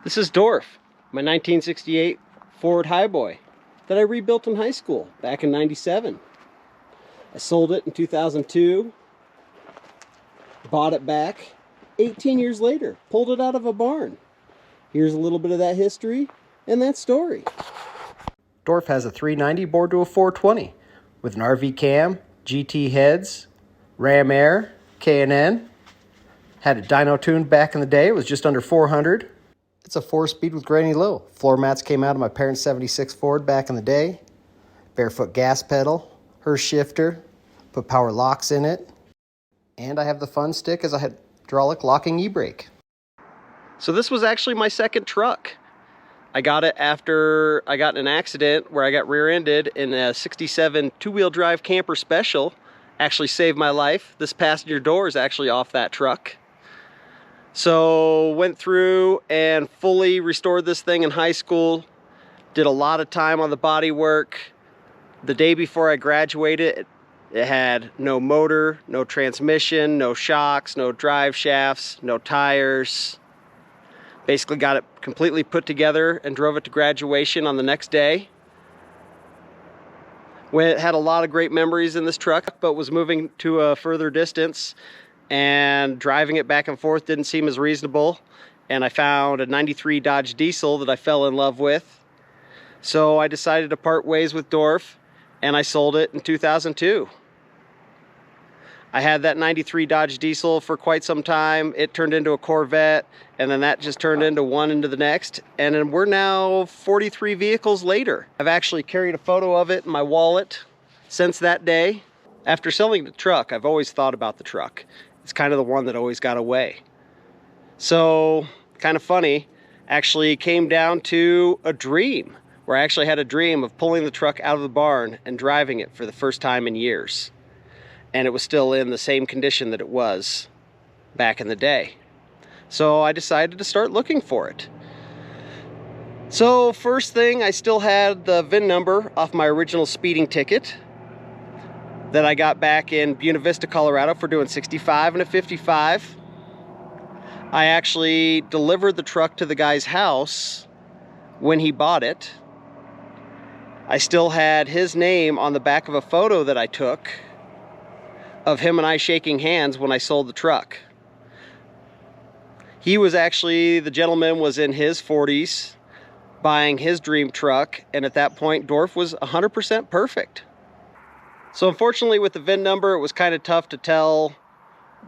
This is Dorf, my 1968 Ford Highboy that I rebuilt in high school back in '97. I sold it in 2002, bought it back 18 years later, pulled it out of a barn. Here's a little bit of that history and that story. Dorf has a 390 bored to a 420 with an RV cam, GT heads, Ram Air, K&N. Had a dyno tuned back in the day. It was just under 400. It's a 4-speed with granny low. Floor mats came out of my parents' 76 Ford back in the day. Barefoot gas pedal, her shifter, put power locks in it. And I have the fun stick as a hydraulic locking e-brake. So this was actually my second truck. I got it after I got in an accident where I got rear-ended in a 67 two-wheel drive camper special. Actually saved my life. This passenger door is actually off that truck. So went through and fully restored this thing in high school. Did a lot of time on the body work. The day before I graduated, it had no motor, no transmission, no shocks, no drive shafts, no tires. Basically got it completely put together and drove it to graduation on the next day. Had a lot of great memories in this truck, but was moving to a further distance, and driving it back and forth didn't seem as reasonable. And I found a '93 Dodge Diesel that I fell in love with. So I decided to part ways with Dorf, and I sold it in 2002. I had that '93 Dodge Diesel for quite some time. It turned into a Corvette, and then that just turned into one into the next. And then we're now 43 vehicles later. I've actually carried a photo of it in my wallet since that day. After selling the truck, I've always thought about the truck. It's kind of the one that always got away. So, kind of funny, actually came down to a dream, where I actually had a dream of pulling the truck out of the barn and driving it for the first time in years. And it was still in the same condition that it was back in the day. So I decided to start looking for it. So first thing, I still had the VIN number off my original speeding ticket that I got back in Buena Vista, Colorado for doing 65 and a 55. I actually delivered the truck to the guy's house when he bought it. I still had his name on the back of a photo that I took of him and I shaking hands when I sold the truck. He was actually, the gentleman was in his 40s buying his dream truck, and at that point Dorf was 100% perfect. So unfortunately with the VIN number, it was kind of tough to tell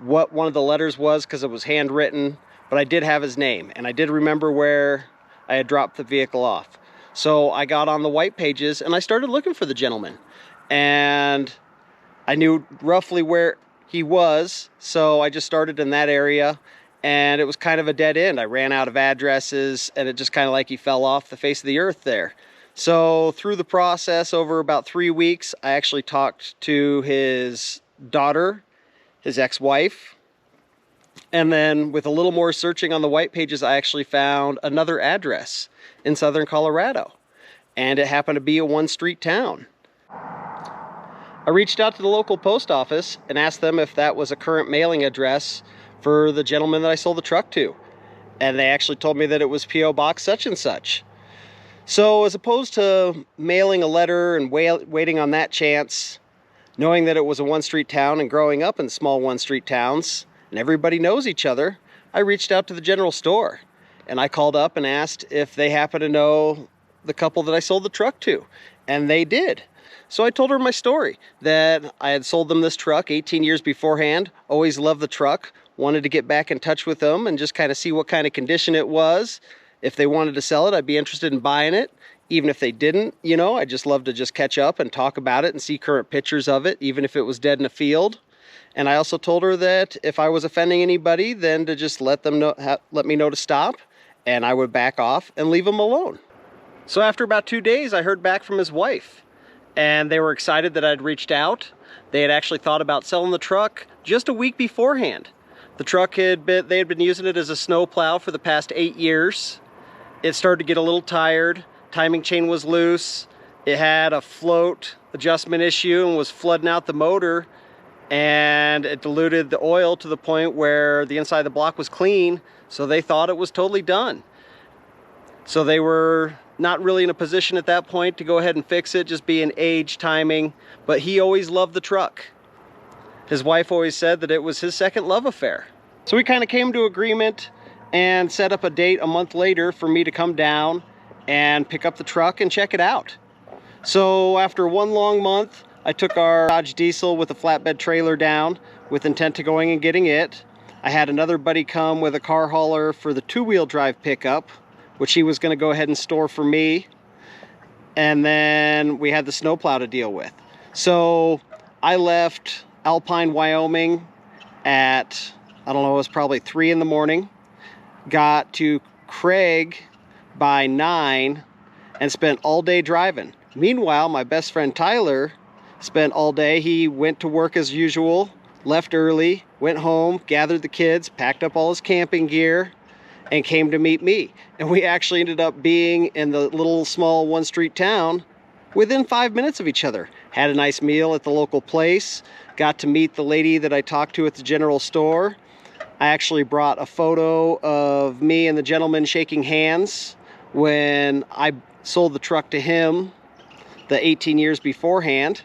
what one of the letters was because it was handwritten, but I did have his name, and I did remember where I had dropped the vehicle off. So I got on the white pages and I started looking for the gentleman, and I knew roughly where he was, so I just started in that area, and it was kind of a dead end. I ran out of addresses, and it just kind of like he fell off the face of the earth there. So through the process, over about 3 weeks, I actually talked to his daughter, his ex-wife, and then with a little more searching on the white pages, I actually found another address in southern Colorado, and it happened to be a one-street town. I reached out to the local post office and asked them if that was a current mailing address for the gentleman that I sold the truck to, and they actually told me that it was P.O. Box such and such. So as opposed to mailing a letter and waiting on that chance, knowing that it was a one-street town and growing up in small one-street towns and everybody knows each other, I reached out to the general store, and I called up and asked if they happen to know the couple that I sold the truck to, and they did. So I told her my story, that I had sold them this truck 18 years beforehand, always loved the truck, wanted to get back in touch with them and just kind of see what kind of condition it was. If they wanted to sell it, I'd be interested in buying it. Even if they didn't, you know, I'd just love to just catch up and talk about it and see current pictures of it, even if it was dead in a field. And I also told her that if I was offending anybody, then to just let me know to stop, and I would back off and leave them alone. So after about 2 days, I heard back from his wife, and they were excited that I'd reached out. They had actually thought about selling the truck just a week beforehand. The truck they had been using it as a snow plow for the past 8 years. It started to get a little tired. Timing chain was loose. It had a float adjustment issue and was flooding out the motor, and it diluted the oil to the point where the inside of the block was clean, so they thought it was totally done. So they were not really in a position at that point to go ahead and fix it, just being age, timing, but he always loved the truck. His wife always said that it was his second love affair. So we kind of came to agreement and set up a date a month later for me to come down and pick up the truck and check it out. So after one long month, I took our Dodge Diesel with a flatbed trailer down with intent to going and getting it. I had another buddy come with a car hauler for the two-wheel drive pickup, which he was going to go ahead and store for me. And then we had the snowplow to deal with. So I left Alpine, Wyoming at, I don't know, it was probably 3 in the morning. Got to Craig by 9 and spent all day driving. Meanwhile, my best friend Tyler spent all day. He went to work as usual, left early, went home, gathered the kids, packed up all his camping gear, and came to meet me. And we actually ended up being in the little small one-street town within 5 minutes of each other. Had a nice meal at the local place, got to meet the lady that I talked to at the general store. I actually brought a photo of me and the gentleman shaking hands when I sold the truck to him the 18 years beforehand.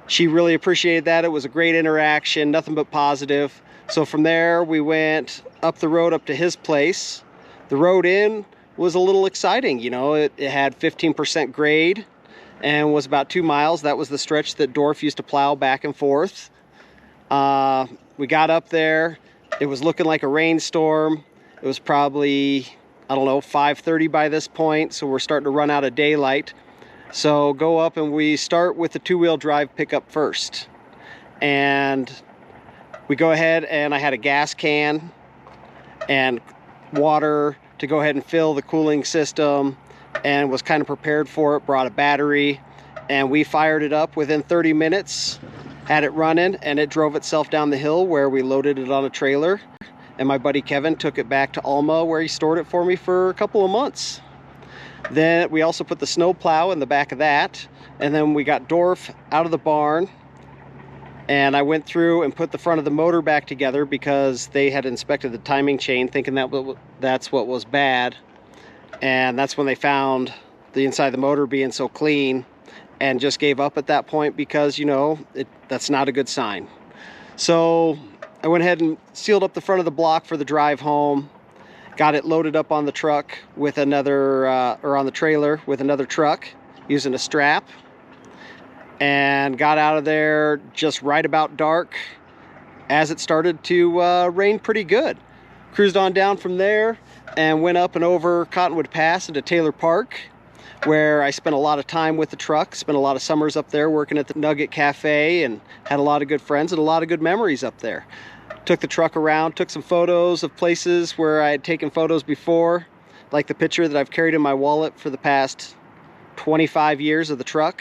She really appreciated that. It was a great interaction, nothing but positive. So from there, we went up the road up to his place. The road in was a little exciting. You know, it had 15% grade and was about 2 miles. That was the stretch that Dorf used to plow back and forth. We got up there. It was looking like a rainstorm. It was probably, I don't know, 5:30 by this point. So we're starting to run out of daylight. So go up and we start with the two-wheel drive pickup first. And we go ahead and I had a gas can and water to go ahead and fill the cooling system and was kind of prepared for it, brought a battery, and we fired it up within 30 minutes, had it running, and it drove itself down the hill where we loaded it on a trailer. And my buddy Kevin took it back to Alma where he stored it for me for a couple of months. Then we also put the snow plow in the back of that, and then we got Dorf out of the barn, and I went through and put the front of the motor back together because they had inspected the timing chain thinking that's what was bad, and that's when they found the inside of the motor being so clean and just gave up at that point because, you know, that's not a good sign. So I went ahead and sealed up the front of the block for the drive home. Got it loaded up on the truck with another, or on the trailer with another truck using a strap, and got out of there just right about dark as it started to rain pretty good. Cruised on down from there and went up and over Cottonwood Pass into Taylor Park, where I spent a lot of time with the truck, spent a lot of summers up there working at the Nugget Cafe, and had a lot of good friends and a lot of good memories up there. Took the truck around, took some photos of places where I had taken photos before, like the picture that I've carried in my wallet for the past 25 years of the truck.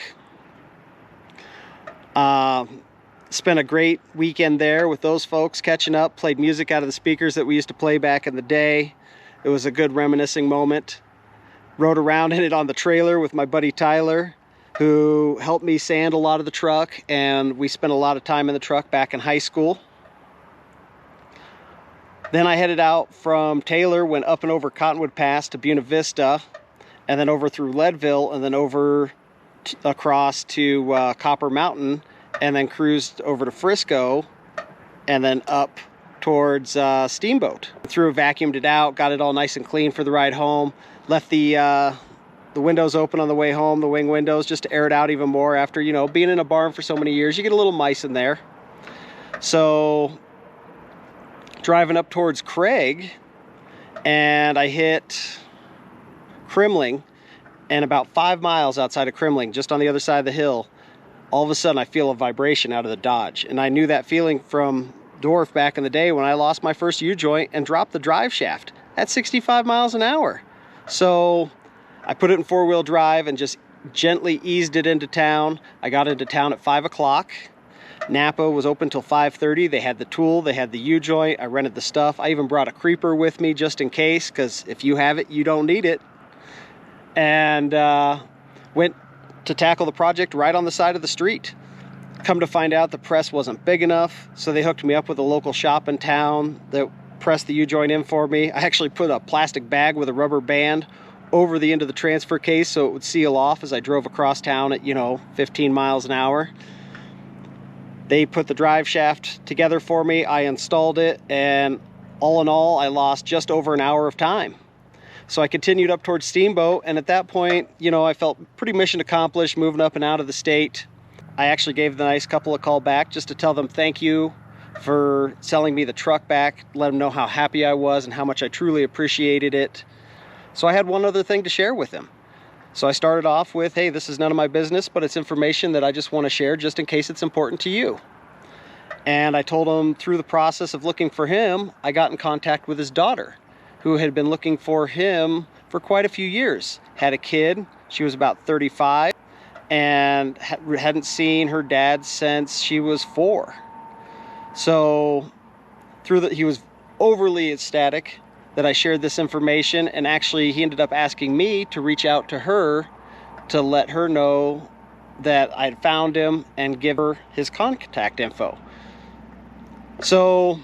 Spent a great weekend there with those folks, catching up, played music out of the speakers that we used to play back in the day. It was a good reminiscing moment. Rode around in it on the trailer with my buddy Tyler, who helped me sand a lot of the truck, and we spent a lot of time in the truck back in high school. Then I headed out from Taylor, went up and over Cottonwood Pass to Buena Vista, and then over through Leadville, and then over across to Copper Mountain, and then cruised over to Frisco, and then up towards Steamboat. Through, vacuumed it out, got it all nice and clean for the ride home. Left the windows open on the way home, the wing windows, just to air it out even more after, you know, being in a barn for so many years. You get a little mice in there. So driving up towards Craig, and I hit Crimling, and about 5 miles outside of Crimling, just on the other side of the hill, all of a sudden I feel a vibration out of the Dodge. And I knew that feeling from Dorf back in the day when I lost my first U-joint and dropped the drive shaft at 65 miles an hour. So I put it in four-wheel drive and just gently eased it into town. I got into town at 5 o'clock. Napa was open till 5:30. They had the tool, they had the U-joint. I rented the stuff. I even brought a creeper with me just in case, because if you have it, you don't need it. And went to tackle the project right on the side of the street. Come to find out the press wasn't big enough, so they hooked me up with a local shop in town that pressed the U-joint in for me. I actually put a plastic bag with a rubber band over the end of the transfer case so it would seal off as I drove across town at, 15 miles an hour. They put the drive shaft together for me. I installed it, and all in all, I lost just over an hour of time. So I continued up towards Steamboat, and at that point, I felt pretty mission accomplished moving up and out of the state. I actually gave the nice couple a call back just to tell them thank you for selling me the truck back, let them know how happy I was and how much I truly appreciated it. So I had one other thing to share with them. So I started off with, hey, this is none of my business, but it's information that I just want to share just in case it's important to you. And I told him through the process of looking for him, I got in contact with his daughter, who had been looking for him for quite a few years. Had a kid, she was about 35, and hadn't seen her dad since she was 4. So he was overly ecstatic that I shared this information, and actually he ended up asking me to reach out to her to let her know that I'd found him and give her his contact info. So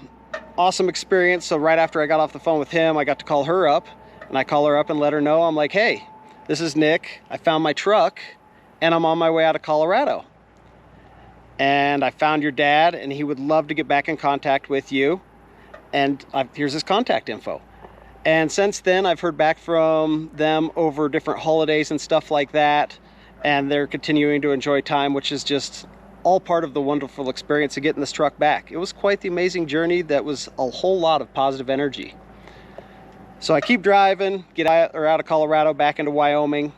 awesome experience. So right after I got off the phone with him, I got to call her up, and I call her up and let her know, I'm like, hey, this is Nick. I found my truck and I'm on my way out of Colorado. And I found your dad, and he would love to get back in contact with you. And here's his contact info. And since then, I've heard back from them over different holidays and stuff like that. And they're continuing to enjoy time, which is just all part of the wonderful experience of getting this truck back. It was quite the amazing journey that was a whole lot of positive energy. So I keep driving, get out of Colorado back into Wyoming,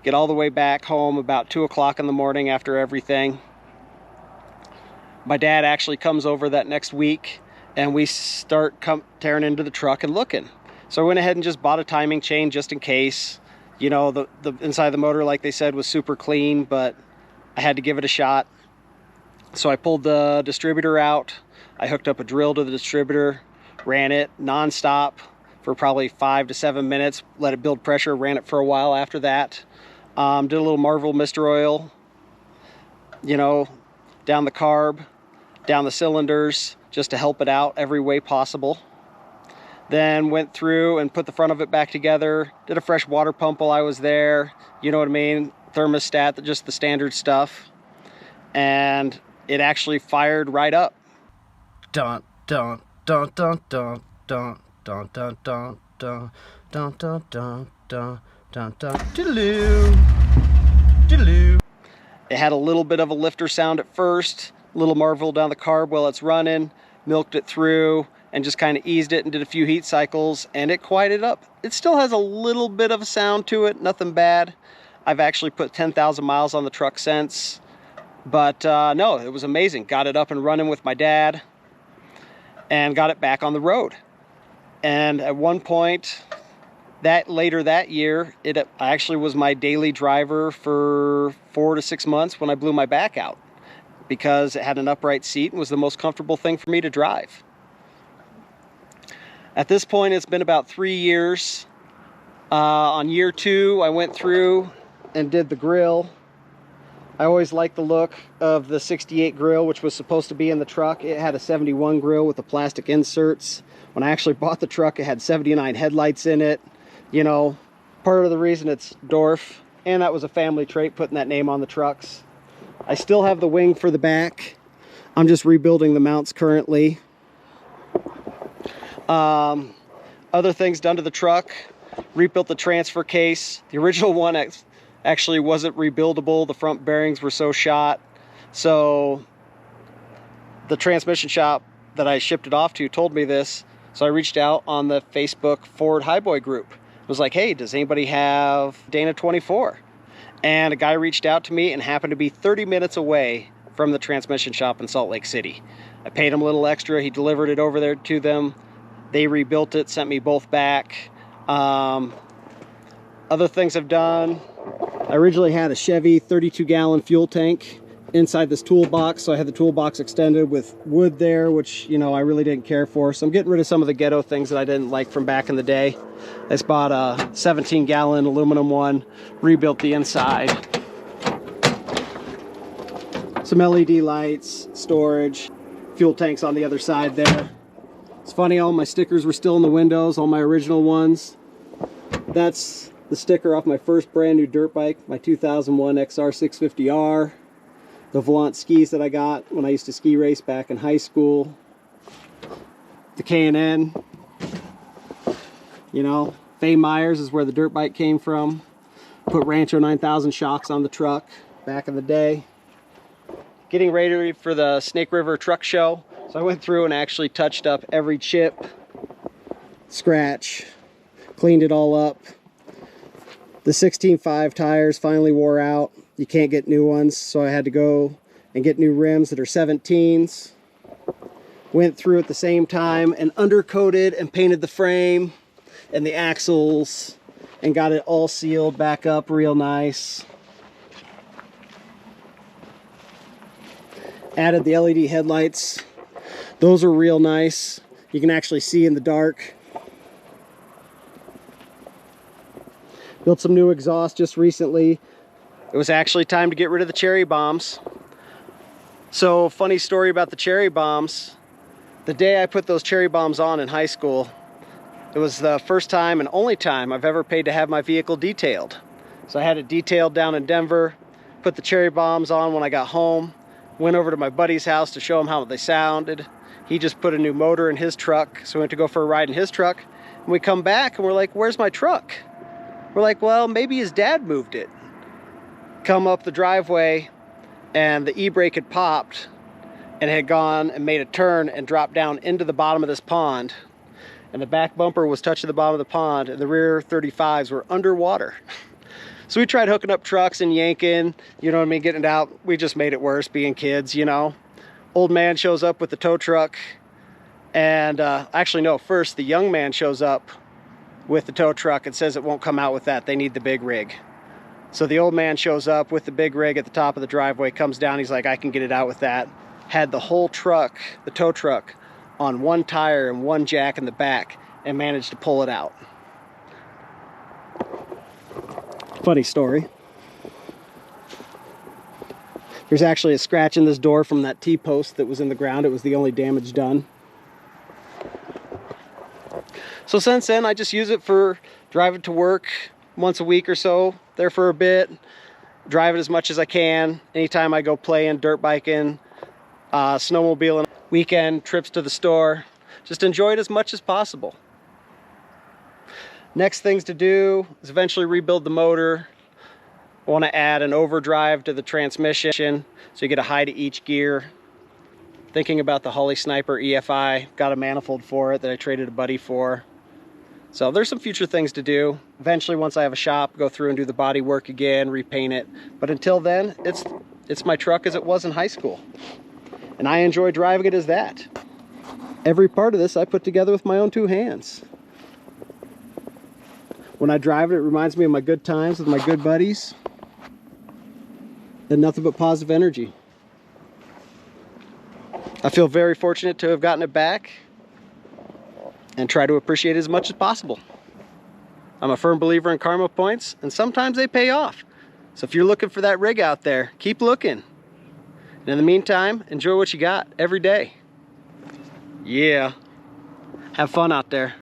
get all the way back home about 2 o'clock in the morning after everything. My dad actually comes over that next week, and we start tearing into the truck and looking. So I went ahead and just bought a timing chain just in case. The inside of the motor, like they said, was super clean, but I had to give it a shot. So I pulled the distributor out. I hooked up a drill to the distributor, ran it nonstop for probably 5 to 7 minutes, let it build pressure, ran it for a while after that. Did a little Marvel Mister Oil, down the carb, down the cylinders, just to help it out every way possible. Then went through and put the front of it back together, did a fresh water pump while I was there, you know what I mean, thermostat, just the standard stuff. And it actually fired right up. Dun dun dun dun dun dun dun dun dun dun dun dun dun dun dun dun diddle-oo, diddle-oo. It had a little bit of a lifter sound at first, a little Marvel down the carb while it's running, milked it through, and just kind of eased it and did a few heat cycles, and it quieted up. It still has a little bit of a sound to it, nothing bad. I've actually put 10,000 miles on the truck since, but no, it was amazing. Got it up and running with my dad and got it back on the road. And at one point, later that year, it actually was my daily driver for 4 to 6 months when I blew my back out, because it had an upright seat and was the most comfortable thing for me to drive. At this point, it's been about 3 years. On year 2, I went through and did the grill. I always liked the look of the 68 grill, which was supposed to be in the truck. It had a 71 grill with the plastic inserts. When I actually bought the truck, it had 79 headlights in it. Part of the reason it's Dorf, and that was a family trait, putting that name on the trucks. I still have the wing for the back. I'm just rebuilding the mounts currently. Other things done to the truck, rebuilt the transfer case. The original one actually wasn't rebuildable. The front bearings were so shot. So the transmission shop that I shipped it off to told me this. So I reached out on the Facebook Ford Highboy group. It was like, hey, does anybody have Dana 24? And a guy reached out to me and happened to be 30 minutes away from the transmission shop in Salt Lake City. I paid him a little extra. He delivered it over there to them. They rebuilt it, sent me both back. Other things I've done, I originally had a Chevy 32-gallon fuel tank inside this toolbox, so I had the toolbox extended with wood there, which, I really didn't care for. So I'm getting rid of some of the ghetto things that I didn't like from back in the day. I just bought a 17-gallon aluminum one, rebuilt the inside. Some LED lights, storage, fuel tanks on the other side there. It's funny, all my stickers were still in the windows, all my original ones. That's the sticker off my first brand new dirt bike, my 2001 XR650R. The Volant skis that I got when I used to ski race back in high school. The K&N. You know, Fay Myers is where the dirt bike came from. Put Rancho 9000 shocks on the truck back in the day. Getting ready for the Snake River Truck Show. So I went through and actually touched up every chip, scratch, cleaned it all up. The 16.5 tires finally wore out. You can't get new ones, so I had to go and get new rims that are 17s. Went through at the same time and undercoated and painted the frame and the axles and got it all sealed back up real nice. Added the LED headlights. Those are real nice. You can actually see in the dark. Built some new exhaust just recently. It was actually time to get rid of the cherry bombs. So, funny story about the cherry bombs. The day I put those cherry bombs on in high school, it was the first time and only time I've ever paid to have my vehicle detailed. So I had it detailed down in Denver, put the cherry bombs on when I got home, went over to my buddy's house to show him how they sounded. He just put a new motor in his truck, so we went to go for a ride in his truck. And we come back and we're like, where's my truck? We're like, well, maybe his dad moved it. Come up the driveway and the e-brake had popped and had gone and made a turn and dropped down into the bottom of this pond. And the back bumper was touching the bottom of the pond and the rear 35s were underwater. So we tried hooking up trucks and yanking, you know what I mean, getting it out. We just made it worse being kids, you know. Old man shows up with the tow truck and actually no, first the young man shows up with the tow truck and says it won't come out with that. They need the big rig. So the old man shows up with the big rig at the top of the driveway, comes down, he's like, I can get it out with that. Had the whole truck, the tow truck, on one tire and one jack in the back and managed to pull it out. Funny story. There's actually a scratch in this door from that T-post that was in the ground. It was the only damage done. So since then, I just use it for driving to work once a week or so, there for a bit, drive it as much as I can. Anytime I go playing, dirt biking, snowmobiling, weekend trips to the store, just enjoy it as much as possible. Next things to do is eventually rebuild the motor. I want to add an overdrive to the transmission so you get a high to each gear. Thinking about the Holley Sniper EFI, got a manifold for it that I traded a buddy for. So there's some future things to do. Eventually, once I have a shop, go through and do the body work again, repaint it. But until then, it's my truck as it was in high school. And I enjoy driving it as that. Every part of this I put together with my own two hands. When I drive it, it reminds me of my good times with my good buddies. And nothing but positive energy. I feel very fortunate to have gotten it back and try to appreciate it as much as possible. I'm a firm believer in karma points, and sometimes they pay off. So if you're looking for that rig out there, keep looking. And in the meantime, enjoy what you got every day. Yeah. Have fun out there.